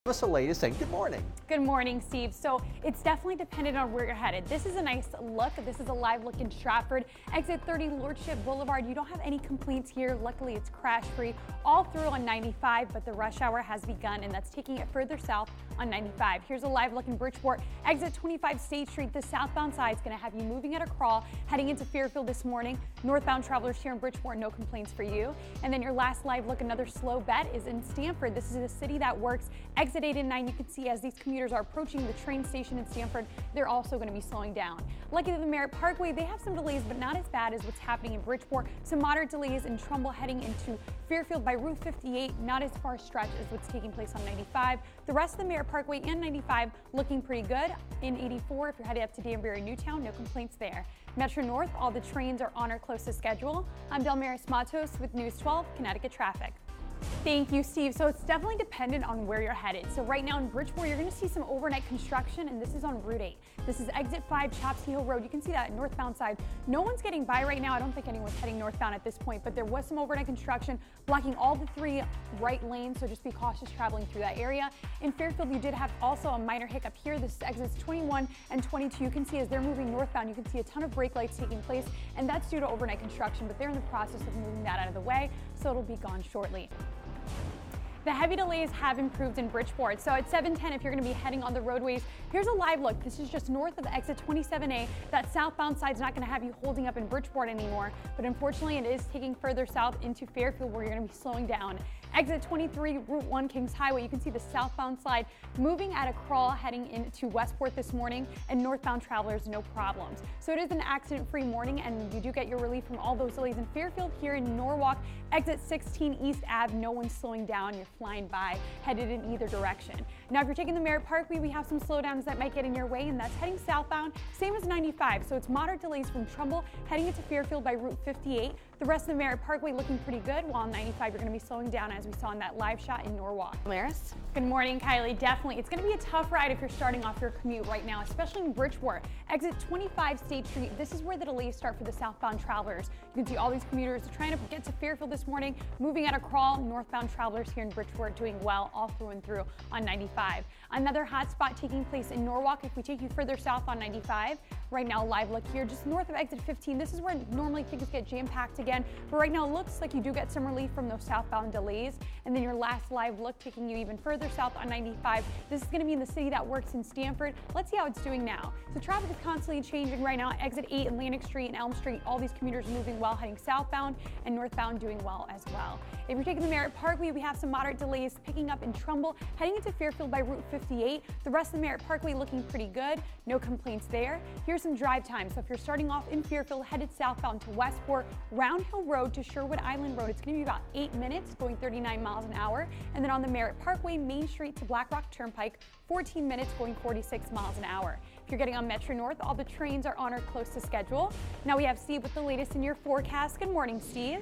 Give us the latest and good morning. Good morning, Steve. So it's definitely dependent on where you're headed. This is a nice look. This is a live look in Stratford. Exit 30 Lordship Boulevard. You don't have any complaints here. Luckily, it's crash free all through on 95, but the rush hour has begun, and that's taking it further south on 95. Here's a live look in Bridgeport. Exit 25 State Street. The southbound side is going to have you moving at a crawl heading into Fairfield this morning. Northbound travelers here in Bridgeport, no complaints for you. And then your last live look, another slow bet, is in Stamford. This is a city that works. Exit 8 and 9, you can see as these commuters are approaching the train station in Stamford, they're also going to be slowing down. Lucky the Merritt Parkway, they have some delays, but not as bad as what's happening in Bridgeport. Some moderate delays in Trumbull heading into Fairfield by Route 58, not as far stretch as what's taking place on 95. The rest of the Merritt Parkway and 95 looking pretty good. In 84, if you're headed up to Danbury, Newtown, no complaints there. Metro North, all the trains are on or close to schedule. I'm Delmaris Matos with News 12 Connecticut Traffic. Thank you, Steve. So it's definitely dependent on where you're headed. So right now in Bridgeport, you're going to see some overnight construction, and this is on Route 8. This is Exit 5, Chopsy Hill Road. You can see that northbound side. No one's getting by right now. I don't think anyone's heading northbound at this point, but there was some overnight construction blocking all the three right lanes, so just be cautious traveling through that area. In Fairfield, you did have also a minor hiccup here. This is exits 21 and 22. You can see as they're moving northbound, you can see a ton of brake lights taking place, and that's due to overnight construction, but they're in the process of moving that out of the way, so it'll be gone shortly. The heavy delays have improved in Bridgeport. So at 710, if you're going to be heading on the roadways, here's a live look. This is just north of exit 27A. That southbound side's not going to have you holding up in Bridgeport anymore, but unfortunately it is taking further south into Fairfield where you're going to be slowing down. Exit 23, Route 1 Kings Highway, you can see the southbound side moving at a crawl heading into Westport this morning, and northbound travelers, no problems. So it is an accident-free morning, and you do get your relief from all those delays in Fairfield. Here in Norwalk, exit 16 East Ave, no one's slowing down. You're flying by, headed in either direction. Now, if you're taking the Merritt Parkway, we have some slowdowns that might get in your way, and that's heading southbound, same as 95. So it's moderate delays from Trumbull heading into Fairfield by Route 58. The rest of the Merritt Parkway looking pretty good, while on 95 you're going to be slowing down as we saw in that live shot in Norwalk. Maris? Good morning, Kylie. Definitely. It's going to be a tough ride if you're starting off your commute right now, especially in Bridgeport. Exit 25 State Street. This is where the delays start for the southbound travelers. You can see all these commuters trying to get to Fairfield this morning, moving at a crawl. Northbound travelers here in Bridgeport doing well all through and through on 95. Another hot spot taking place in Norwalk. If we take you further south on 95, right now live look here just north of exit 15. This is where normally things get jam-packed again, but right now it looks like you do get some relief from those southbound delays. And then your last live look taking you even further south on 95. This is going to be in the city that works in Stamford. Let's see how it's doing now. So traffic is constantly changing right now. Exit 8, Atlantic Street and Elm Street, all these commuters moving well, heading southbound, and northbound doing well as well. If you're taking the Merritt Parkway, we have some moderate delays picking up in Trumbull, heading into Fairfield by Route 58. The rest of the Merritt Parkway looking pretty good. No complaints there. Here's some drive time. So if you're starting off in Fairfield, headed southbound to Westport, Round Hill Road to Sherwood Island Road, it's going to be about 8 minutes, going 39 miles an hour. And then on the Merritt Parkway, Main Street to Black Rock Turnpike, 14 minutes, going 46 miles an hour. If you're getting on Metro North, all the trains are on or close to schedule. Now we have Steve with the latest in your forecast. Good morning, Steve.